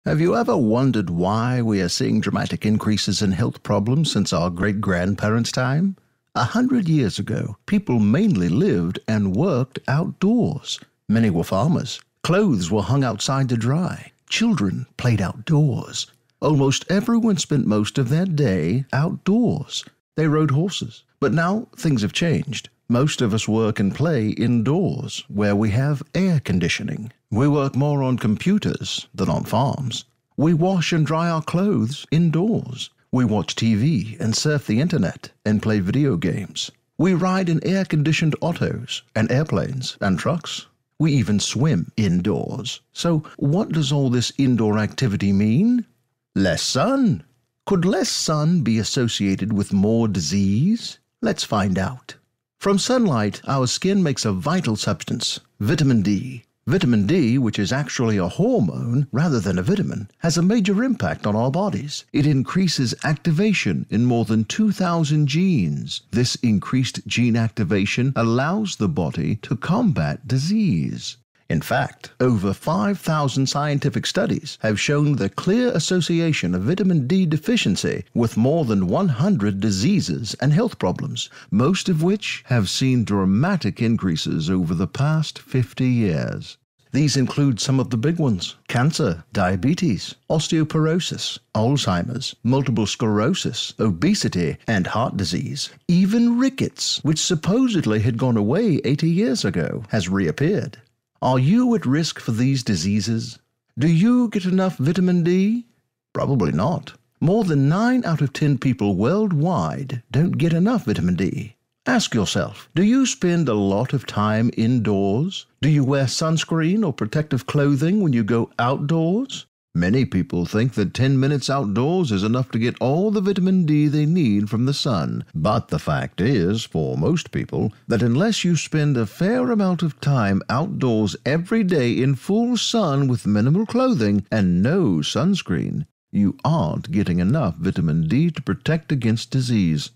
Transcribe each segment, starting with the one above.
Have you ever wondered why we are seeing dramatic increases in health problems since our great-grandparents' time? 100 years ago, people mainly lived and worked outdoors. Many were farmers. Clothes were hung outside to dry. Children played outdoors. Almost everyone spent most of their day outdoors. They rode horses. But now things have changed. Most of us work and play indoors, where we have air conditioning. We work more on computers than on farms. We wash and dry our clothes indoors. We watch TV and surf the internet and play video games. We ride in air-conditioned autos and airplanes and trucks. We even swim indoors. So what does all this indoor activity mean? Less sun. Could less sun be associated with more disease? Let's find out. From sunlight, our skin makes a vital substance, vitamin D. Vitamin D, which is actually a hormone rather than a vitamin, has a major impact on our bodies. It increases activation in more than 2,000 genes. This increased gene activation allows the body to combat disease. In fact, over 5,000 scientific studies have shown the clear association of vitamin D deficiency with more than 100 diseases and health problems, most of which have seen dramatic increases over the past 50 years. These include some of the big ones: cancer, diabetes, osteoporosis, Alzheimer's, multiple sclerosis, obesity, and heart disease. Even rickets, which supposedly had gone away 80 years ago, has reappeared. Are you at risk for these diseases? Do you get enough vitamin D? Probably not. More than 9 out of 10 people worldwide don't get enough vitamin D. Ask yourself, do you spend a lot of time indoors? Do you wear sunscreen or protective clothing when you go outdoors? Many people think that 10 minutes outdoors is enough to get all the vitamin D they need from the sun. But the fact is, for most people, that unless you spend a fair amount of time outdoors every day in full sun with minimal clothing and no sunscreen, you aren't getting enough vitamin D to protect against disease.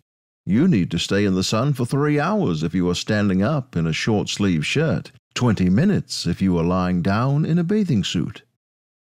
You need to stay in the sun for 3 hours if you are standing up in a short-sleeved shirt, 20 minutes if you are lying down in a bathing suit.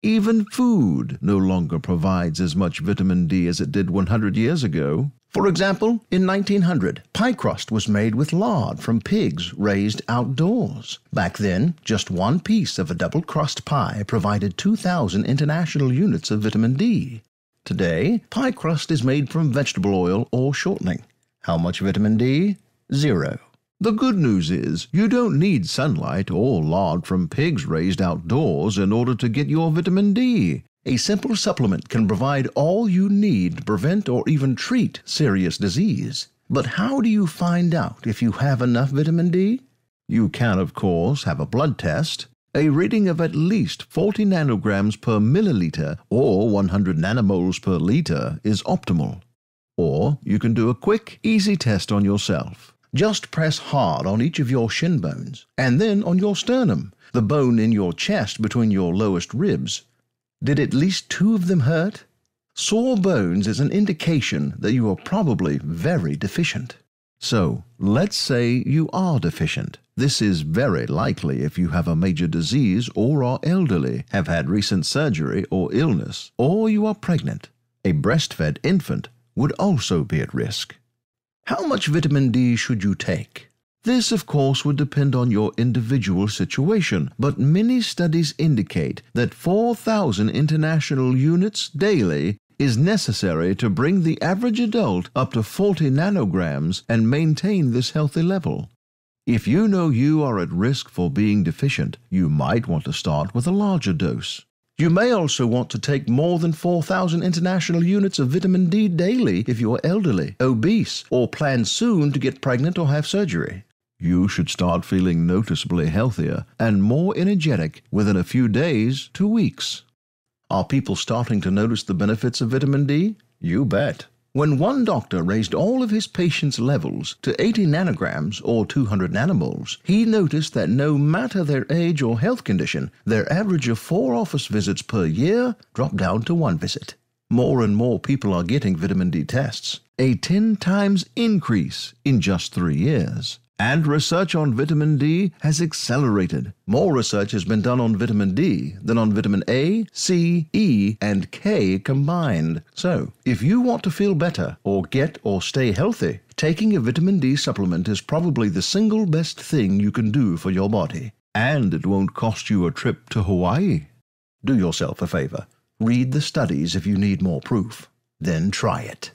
Even food no longer provides as much vitamin D as it did 100 years ago. For example, in 1900, pie crust was made with lard from pigs raised outdoors. Back then, just one piece of a double crust pie provided 2,000 international units of vitamin D. Today, pie crust is made from vegetable oil or shortening. How much vitamin D? 0. The good news is, you don't need sunlight or lard from pigs raised outdoors in order to get your vitamin D. A simple supplement can provide all you need to prevent or even treat serious disease. But how do you find out if you have enough vitamin D? You can, of course, have a blood test. A reading of at least 40 nanograms per milliliter or 100 nanomoles per liter is optimal. Or you can do a quick, easy test on yourself. Just press hard on each of your shin bones, and then on your sternum, the bone in your chest between your lowest ribs. Did at least 2 of them hurt? Sore bones is an indication that you are probably very deficient. So, let's say you are deficient. This is very likely if you have a major disease or are elderly, have had recent surgery or illness, or you are pregnant. A breastfed infant would also be at risk. How much vitamin D should you take? This, of course, would depend on your individual situation, but many studies indicate that 4,000 international units daily is necessary to bring the average adult up to 40 nanograms and maintain this healthy level. If you know you are at risk for being deficient, you might want to start with a larger dose. You may also want to take more than 4,000 international units of vitamin D daily if you are elderly, obese, or plan soon to get pregnant or have surgery. You should start feeling noticeably healthier and more energetic within a few days to weeks. Are people starting to notice the benefits of vitamin D? You bet. When one doctor raised all of his patients' levels to 80 nanograms or 200 nanomoles, he noticed that no matter their age or health condition, their average of 4 office visits per year dropped down to 1 visit. More and more people are getting vitamin D tests, a 10 times increase in just 3 years. And research on vitamin D has accelerated. More research has been done on vitamin D than on vitamin A, C, E, and K combined. So, if you want to feel better or get or stay healthy, taking a vitamin D supplement is probably the single best thing you can do for your body. And it won't cost you a trip to Hawaii. Do yourself a favor. Read the studies if you need more proof. Then try it.